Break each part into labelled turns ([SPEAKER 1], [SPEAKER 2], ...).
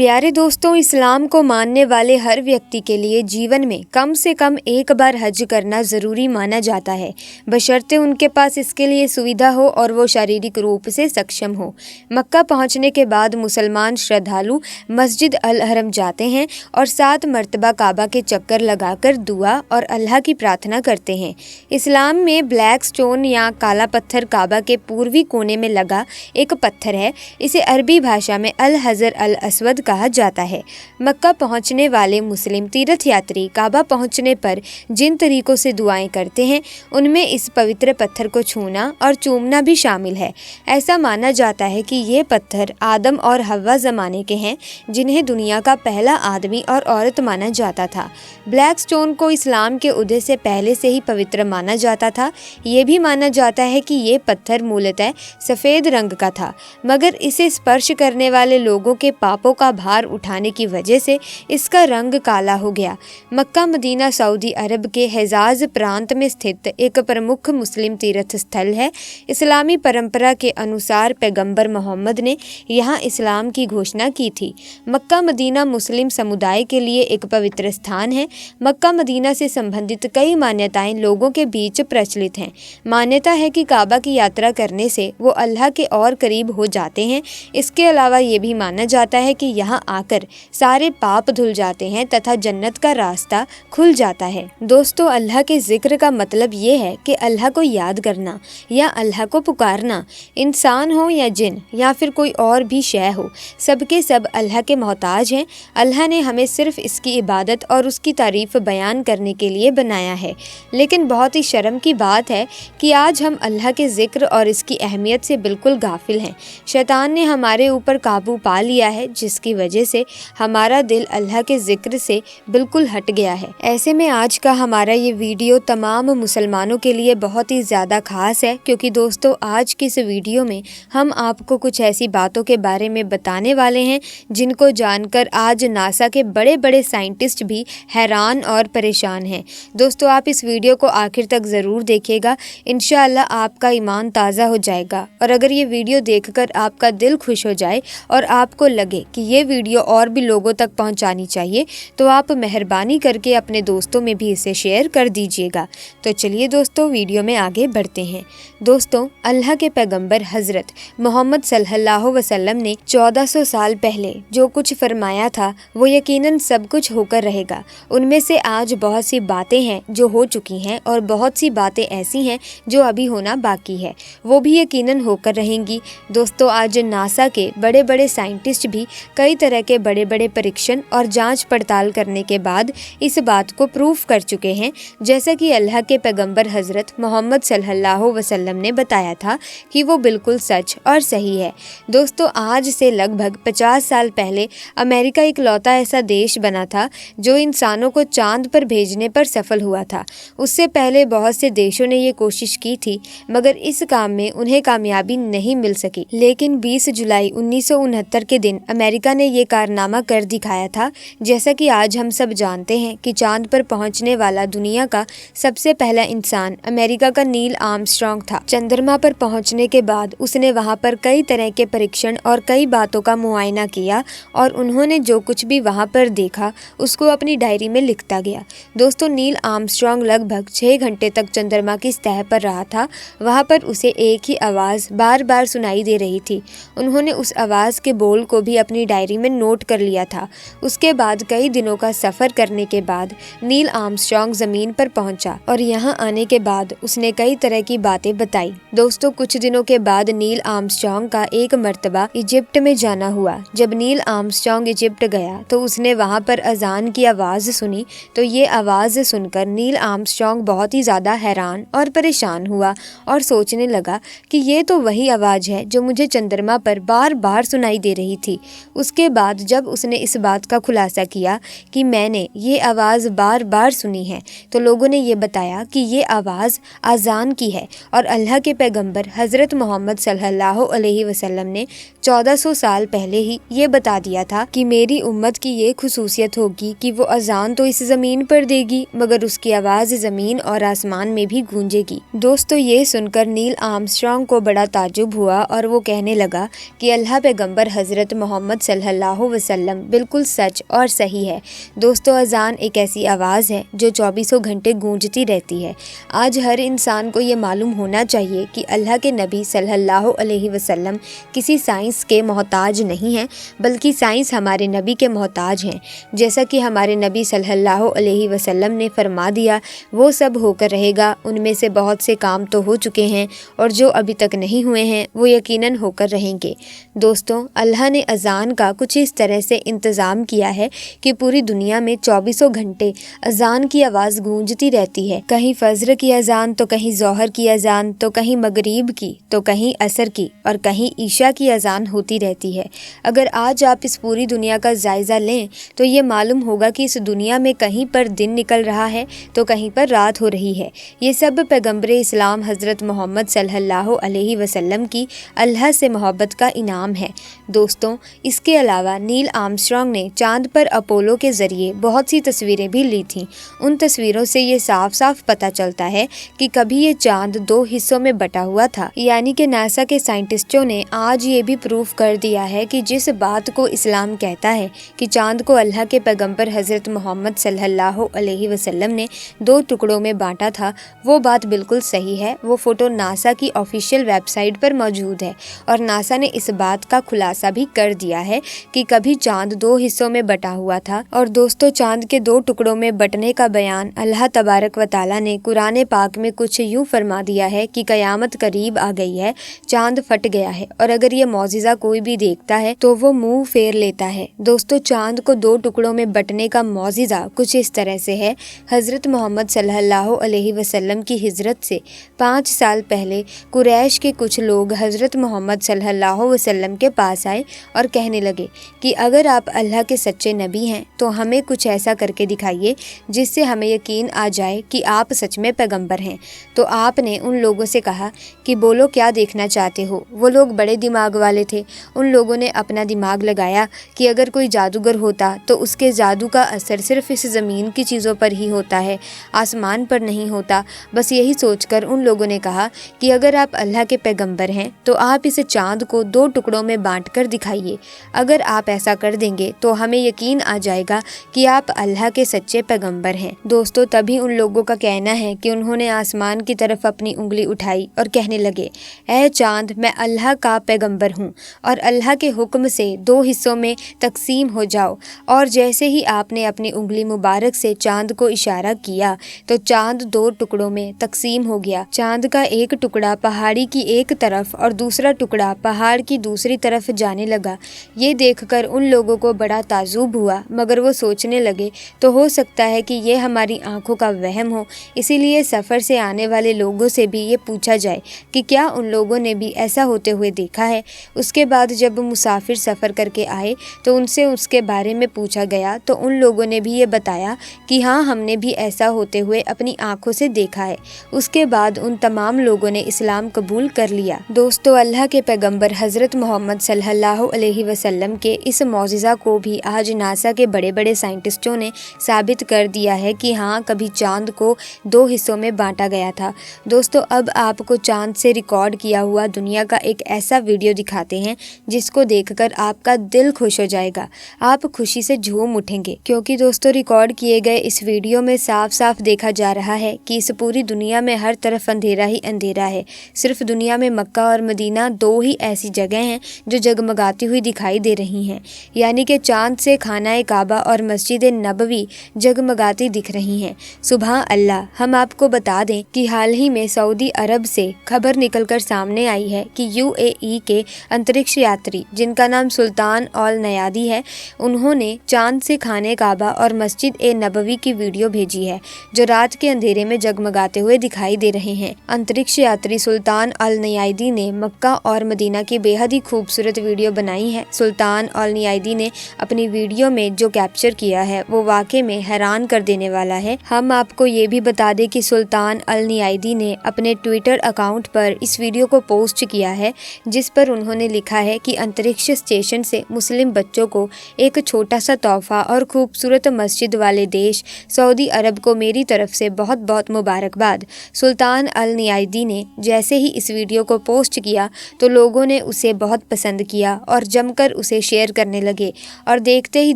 [SPEAKER 1] प्यारे दोस्तों, इस्लाम को मानने वाले हर व्यक्ति के लिए जीवन में कम से कम एक बार हज करना ज़रूरी माना जाता है, बशर्ते उनके पास इसके लिए सुविधा हो और वो शारीरिक रूप से सक्षम हो। मक्का पहुंचने के बाद मुसलमान श्रद्धालु मस्जिद अल हरम जाते हैं और 7 मरतबा काबा के चक्कर लगाकर दुआ और अल्लाह की प्रार्थना करते हैं। इस्लाम में ब्लैक स्टोन या काला पत्थर काबा के पूर्वी कोने में लगा एक पत्थर है। इसे अरबी भाषा में अल हजर अल अस्वद कहा जाता है। मक्का पहुंचने वाले मुस्लिम तीर्थ यात्री काबा पहुंचने पर जिन तरीकों से दुआएं करते हैं, उनमें इस पवित्र पत्थर को छूना और चूमना भी शामिल है। ऐसा माना जाता है कि ये पत्थर आदम और हव्वा ज़माने के हैं, जिन्हें दुनिया का पहला आदमी और औरत माना जाता था। ब्लैक स्टोन को इस्लाम के उदय से पहले से ही पवित्र माना जाता था। ये भी माना जाता है कि ये पत्थर मूलतः सफ़ेद रंग का था, मगर इसे स्पर्श करने वाले लोगों के पापों का भार उठाने की वजह से इसका रंग काला हो गया। मक्का मदीना सऊदी अरब के हिजाज प्रांत में स्थित एक प्रमुख मुस्लिम तीर्थ स्थल है। इस्लामी परंपरा के अनुसार पैगंबर मोहम्मद ने यहाँ इस्लाम की घोषणा की थी। मक्का मदीना मुस्लिम समुदाय के लिए एक पवित्र स्थान है। मक्का मदीना से संबंधित कई मान्यताएं लोगों के बीच प्रचलित हैं। मान्यता है कि काबा की यात्रा करने से वो अल्लाह के और करीब हो जाते हैं। इसके अलावा ये भी माना जाता है कि यहाँ आकर सारे पाप धुल जाते हैं तथा जन्नत का रास्ता खुल जाता है। दोस्तों, अल्लाह के जिक्र का मतलब ये है कि अल्लाह को याद करना या अल्लाह को पुकारना। इंसान हो या जिन या फिर कोई और भी शय हो, सबके सब अल्लाह के मोहताज हैं। अल्लाह ने हमें सिर्फ इसकी इबादत और उसकी तारीफ बयान करने के लिए बनाया है। लेकिन बहुत ही शर्म की बात है कि आज हम अल्लाह के जिक्र और इसकी अहमियत से बिल्कुल गाफिल हैं। शैतान ने हमारे ऊपर काबू पा लिया है, जिसकी वजह से हमारा दिल अल्लाह के जिक्र से बिल्कुल हट गया है। ऐसे में आज का हमारा ये वीडियो तमाम मुसलमानों के लिए बहुत ही ज़्यादा खास है, क्योंकि दोस्तों आज की इस वीडियो में हम आपको कुछ ऐसी बातों के बारे में बताने वाले हैं जिनको जानकर आज नासा के बड़े बड़े साइंटिस्ट भी हैरान और परेशान हैं। दोस्तों, आप इस वीडियो को आखिर तक ज़रूर देखिएगा, इंशाअल्लाह आपका ईमान ताज़ा हो जाएगा। और अगर ये वीडियो देखकर आपका दिल खुश हो जाए और आपको लगे कि ये वीडियो और भी लोगों तक पहुंचानी चाहिए, तो आप मेहरबानी करके अपने दोस्तों में भी इसे शेयर कर दीजिएगा। तो चलिए दोस्तों, वीडियो में आगे बढ़ते हैं। दोस्तों, अल्लाह के पैगंबर हज़रत मोहम्मद सल्लल्लाहु अलैहि वसल्लम ने 1400 साल पहले जो कुछ फरमाया था वो यकीनन सब कुछ होकर रहेगा। उनमें से आज बहुत सी बातें हैं जो हो चुकी हैं और बहुत सी बातें ऐसी हैं जो अभी होना बाकी है, वो भी यकीनन होकर रहेंगी। दोस्तों, आज नासा के बड़े बड़े साइंटिस्ट भी कई तरह के बड़े बड़े परीक्षण और जांच पड़ताल करने के बाद इस बात को प्रूफ कर चुके हैं, जैसा कि अल्लाह के पैगंबर हज़रत मोहम्मद सल्लल्लाहु अलैहि वसल्लम ने बताया था कि वो बिल्कुल सच और सही है। दोस्तों, आज से लगभग 50 साल पहले अमेरिका इकलौता ऐसा देश बना था जो इंसानों को चांद पर भेजने पर सफल हुआ था। उससे पहले बहुत से देशों ने ये कोशिश की थी, मगर इस काम में उन्हें कामयाबी नहीं मिल सकी। लेकिन 20 जुलाई 1969 के दिन अमेरिका ने ये कारनामा कर दिखाया था। जैसा कि आज हम सब जानते हैं कि चांद पर पहुंचने वाला दुनिया का सबसे पहला इंसान अमेरिका का नील आर्मस्ट्रांग था। चंद्रमा पर पहुंचने के बाद उसने वहां पर कई तरह के परीक्षण और कई बातों का मुआयना किया और उन्होंने जो कुछ भी वहां पर देखा उसको अपनी डायरी में लिखता गया। दोस्तों, नील आर्मस्ट्रांग लगभग 6 घंटे तक चंद्रमा की सतह पर रहा था। वहां पर उसे एक ही आवाज़ बार बार सुनाई दे रही थी। उन्होंने उस आवाज़ के बोल को भी अपनी डायरी में नोट कर लिया था। उसके बाद कई दिनों का सफ़र करने के बाद नील आर्मस्ट्रांग ज़मीन पर पहुंचा और यहाँ आने के बाद उसने कई तरह की बातें बताई। दोस्तों, कुछ दिनों के बाद नील आर्मस्ट्रांग का एक मर्तबा इजिप्ट में जाना हुआ। जब नील आर्मस्ट्रांग इजिप्ट गया तो उसने वहाँ पर अजान की आवाज़ सुनी। तो ये आवाज़ सुनकर नील आर्मस्ट्रांग बहुत ही ज़्यादा हैरान और परेशान हुआ और सोचने लगा कि ये तो वही आवाज़ है जो मुझे चंद्रमा पर बार बार सुनाई दे रही थी। उसके बाद जब उसने इस बात का खुलासा किया कि मैंने ये आवाज़ बार बार सुनी है, तो लोगों ने ये बताया कि ये आवाज़ अजान की है और अल्लाह के पैगंबर हज़रत मोहम्मद सल्लल्लाहु अलैहि वसल्लम ने 1400 साल पहले ही ये बता दिया था कि मेरी उम्मत की ये खुसूसियत होगी कि वो अजान तो इस ज़मीन पर देगी, मगर उसकी आवाज़ ज़मीन और आसमान में भी गूंजेगी। दोस्तों, ये सुनकर नील आर्मस्ट्रांग को बड़ा ताज्जुब हुआ और वो कहने लगा कि अल्लाह पैगंबर हज़रत मोहम्मद सल्लल्लाहु सल्लल्लाहु अलैहि वसल्लम बिल्कुल सच और सही है। दोस्तों, अजान एक ऐसी आवाज़ है जो 24 घंटे गूंजती रहती है। आज हर इंसान को ये मालूम होना चाहिए कि अल्लाह के नबी सल्लल्लाहु अलैहि वसल्लम किसी साइंस के मोहताज नहीं हैं, बल्कि साइंस हमारे नबी के मोहताज हैं। जैसा कि हमारे नबी सल्लल्लाहु अलैहि वसल्लम ने फरमा दिया, वो सब होकर रहेगा। उनमें से बहुत से काम तो हो चुके हैं और जो अभी तक नहीं हुए हैं वो यकीनन होकर रहेंगे। दोस्तों, अल्लाह ने अजान का कुछ इस तरह से इंतज़ाम किया है कि पूरी दुनिया में 24 घंटे अजान की आवाज़ गूंजती रहती है। कहीं फज्र की अजान, तो कहीं ज़ोहर की अजान, तो कहीं मगरिब की, तो कहीं असर की और कहीं ईशा की अजान होती रहती है। अगर आज आप इस पूरी दुनिया का जायज़ा लें तो ये मालूम होगा कि इस दुनिया में कहीं पर दिन निकल रहा है तो कहीं पर रात हो रही है। ये सब पैगम्बर इस्लाम हज़रत मोहम्मद सल्लल्लाहु अलैहि वसल्लम की अल्लाह से मोहब्बत का इनाम है। दोस्तों, इसके अलावा नील आर्मस्ट्रांग ने चांद पर अपोलो के ज़रिए बहुत सी तस्वीरें भी ली थीं। उन तस्वीरों से ये साफ साफ पता चलता है कि कभी ये चांद 2 हिस्सों में बटा हुआ था। यानी कि नासा के साइंटिस्टों ने आज ये भी प्रूफ कर दिया है कि जिस बात को इस्लाम कहता है कि चांद को अल्लाह के पैगम्बर हज़रत मोहम्मद सल्लल्लाहु अलैहि वसल्लम ने 2 टुकड़ों में बांटा था, वो बात बिल्कुल सही है। वो फ़ोटो नासा की ऑफिशियल वेबसाइट पर मौजूद है और नासा ने इस बात का खुलासा भी कर दिया है कि कभी चांद 2 हिस्सों में बटा हुआ था। और दोस्तों, चांद के 2 टुकड़ों में बटने का बयान अल्लाह तबारक व तआला ने कुरान पाक में कुछ यूँ फरमा दिया है कि क़यामत करीब आ गई है, चांद फट गया है। और अगर ये मौजिज़ा कोई भी देखता है तो वो मुंह फेर लेता है। दोस्तों, चांद को 2 टुकड़ों में बटने का मौजिज़ा कुछ इस तरह से है। हज़रत मोहम्मद सल्लल्लाहु अलैहि वसल्लम की हिजरत से 5 साल पहले कुरैश के कुछ लोग हज़रत मोहम्मद सल्लल्लाहु अलैहि वसल्लम के पास आए और कहने लगे कि अगर आप अल्लाह के सच्चे नबी हैं तो हमें कुछ ऐसा करके दिखाइए जिससे हमें यकीन आ जाए कि आप सच में पैगंबर हैं। तो आपने उन लोगों से कहा कि बोलो, क्या देखना चाहते हो। वो लोग बड़े दिमाग वाले थे। उन लोगों ने अपना दिमाग लगाया कि अगर कोई जादूगर होता तो उसके जादू का असर सिर्फ इस ज़मीन की चीज़ों पर ही होता है, आसमान पर नहीं होता। बस यही सोचकर उन लोगों ने कहा कि अगर आप अल्लाह के पैगंबर हैं तो आप इस चांद को 2 टुकड़ों में बांटकर दिखाइए। अगर आप ऐसा कर देंगे तो हमें यकीन आ जाएगा कि आप अल्लाह के सच्चे पैगंबर हैं। दोस्तों, तभी उन लोगों का कहना है कि उन्होंने आसमान की तरफ अपनी उंगली उठाई और कहने लगे, ऐ चांद, मैं अल्लाह का पैगंबर हूँ और अल्लाह के हुक्म से 2 हिस्सों में तकसीम हो जाओ। और जैसे ही आपने अपनी उंगली मुबारक से चांद को इशारा किया तो चांद 2 टुकड़ों में तकसीम हो गया। चांद का एक टुकड़ा पहाड़ी की एक तरफ और दूसरा टुकड़ा पहाड़ की दूसरी तरफ जाने लगा। ये देखकर उन लोगों को बड़ा ताज्जुब हुआ, मगर वो सोचने लगे तो हो सकता है कि ये हमारी आंखों का वहम हो। इसीलिए सफ़र से आने वाले लोगों से भी ये पूछा जाए कि क्या उन लोगों ने भी ऐसा होते हुए देखा है। उसके बाद जब मुसाफिर सफ़र करके आए तो उनसे उसके बारे में पूछा गया तो उन लोगों ने भी ये बताया कि हाँ, हमने भी ऐसा होते हुए अपनी आंखों से देखा है। उसके बाद उन तमाम लोगों ने इस्लाम कबूल कर लिया। दोस्तों, अल्लाह के पैगंबर हज़रत मोहम्मद सल्लल्लाहु अलैहि वसल्लम के इस मौजिज़ा को भी आज नासा के बड़े बड़े साइंटिस्टों ने साबित कर दिया है कि हाँ, कभी चांद को 2 हिस्सों में बांटा गया था। दोस्तों, अब आपको चांद से रिकॉर्ड किया हुआ दुनिया का एक ऐसा वीडियो दिखाते हैं जिसको देखकर आपका दिल खुश हो जाएगा। आप खुशी से झूम उठेंगे, क्योंकि दोस्तों, रिकॉर्ड किए गए इस वीडियो में साफ साफ देखा जा रहा है कि इस पूरी दुनिया में हर तरफ अंधेरा ही अंधेरा है। सिर्फ दुनिया में मक्का और मदीना 2 ही ऐसी जगह हैं जो जगमगाती हुई दिखाई दे रही हैं। यानी कि चांद से खाना काबा और मस्जिद नबवी जगमगाती दिख रही हैं। सुबह अल्लाह। हम आपको बता दें कि हाल ही में सऊदी अरब से खबर निकलकर सामने आई है कि UAE के अंतरिक्ष यात्री जिनका नाम सुल्तान अल नयादी है, उन्होंने चांद से खाने काबा और मस्जिद नबवी की वीडियो भेजी है जो रात के अंधेरे में जगमगाते हुए दिखाई दे रहे हैं। अंतरिक्ष यात्री सुल्तान अल नयादी ने मक्का और मदीना की बेहद ही खूबसूरत वीडियो बनाई है। सुल्तान अल नयादी ने अपनी वीडियो में जो कैप्चर किया है वो वाकई में हैरान कर देने वाला है। हम आपको ये भी बता दें कि सुल्तान अल नयादी ने अपने ट्विटर अकाउंट पर इस वीडियो को पोस्ट किया है, जिस पर उन्होंने लिखा है कि अंतरिक्ष स्टेशन से मुस्लिम बच्चों को एक छोटा सा तोहफा और खूबसूरत मस्जिद वाले देश सऊदी अरब को मेरी तरफ से बहुत बहुत मुबारकबाद। सुल्तान अल नयादी ने जैसे ही इस वीडियो को पोस्ट किया तो लोगों ने उसे बहुत पसंद किया और जमकर उसे शेयर करने लगे और देखते ही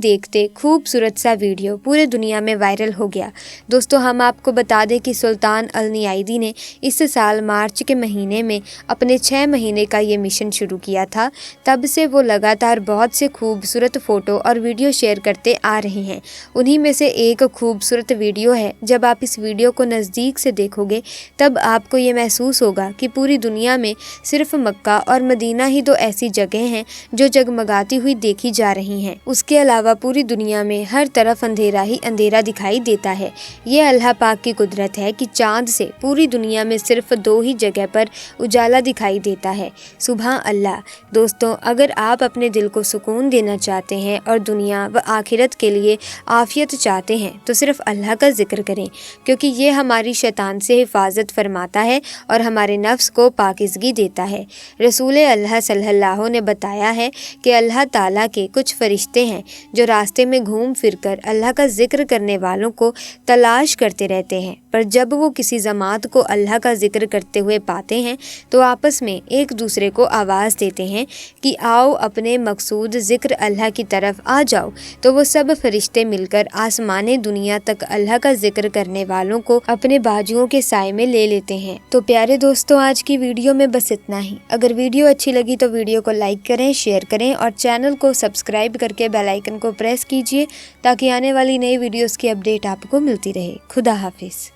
[SPEAKER 1] देखते खूबसूरत सा वीडियो पूरे दुनिया में वायरल हो गया। दोस्तों, हम आपको बता दें कि सुल्तान अल नियादी ने इस साल मार्च के महीने में अपने 6 महीने का ये मिशन शुरू किया था। तब से वो लगातार बहुत से खूबसूरत फ़ोटो और वीडियो शेयर करते आ रहे हैं। उन्हीं में से एक खूबसूरत वीडियो है। जब आप इस वीडियो को नज़दीक से देखोगे तब आपको ये महसूस होगा कि पूरी दुनिया में सिर्फ मक्का और मदीना ही तो ऐसी जगह हैं जो जगमगाती हुई देखी जा रही हैं। उसके अलावा पूरी दुनिया में हर तरफ अंधेरा ही अंधेरा दिखाई देता है। ये अल्लाह पाक की कुदरत है कि चाँद से पूरी दुनिया में सिर्फ 2 ही जगह पर उजाला दिखाई देता है। सुबह अल्लाह। दोस्तों, अगर आप अपने दिल को सुकून देना चाहते हैं और दुनिया व आखिरत के लिए आफियत चाहते हैं तो सिर्फ अल्लाह का जिक्र करें, क्योंकि ये हमारी शैतान से हिफाजत फरमाता है और हमारे नफ्स को पाकिज़गी देता है। रसूल अल्लाह सल्लल्लाहु ने बताया है कि अल्लाह ताला के कुछ फरिश्ते हैं जो रास्ते में घूम फिर कर अल्लाह का जिक्र करने वालों को तलाश करते रहते हैं, पर जब वो किसी जमात को अल्लाह का जिक्र करते हुए पाते हैं तो आपस में एक दूसरे को आवाज़ देते हैं कि आओ अपने मकसूद ज़िक्र अल्लाह की तरफ आ जाओ। तो वो सब फरिश्ते मिलकर आसमाने दुनिया तक अल्लाह का जिक्र करने वालों को अपने बाजुओं के साए में ले लेते हैं। तो प्यारे दोस्तों, आज की वीडियो में बस इतना ही। अगर वीडियो अच्छी लगी तो वीडियो को लाइक करें, शेयर करें और चैनल को सब्सक्राइब करके बेल आइकन को प्रेस कीजिए ताकि आने वाली नई वीडियोस की अपडेट आपको मिलती रहे। खुदा हाफिज़।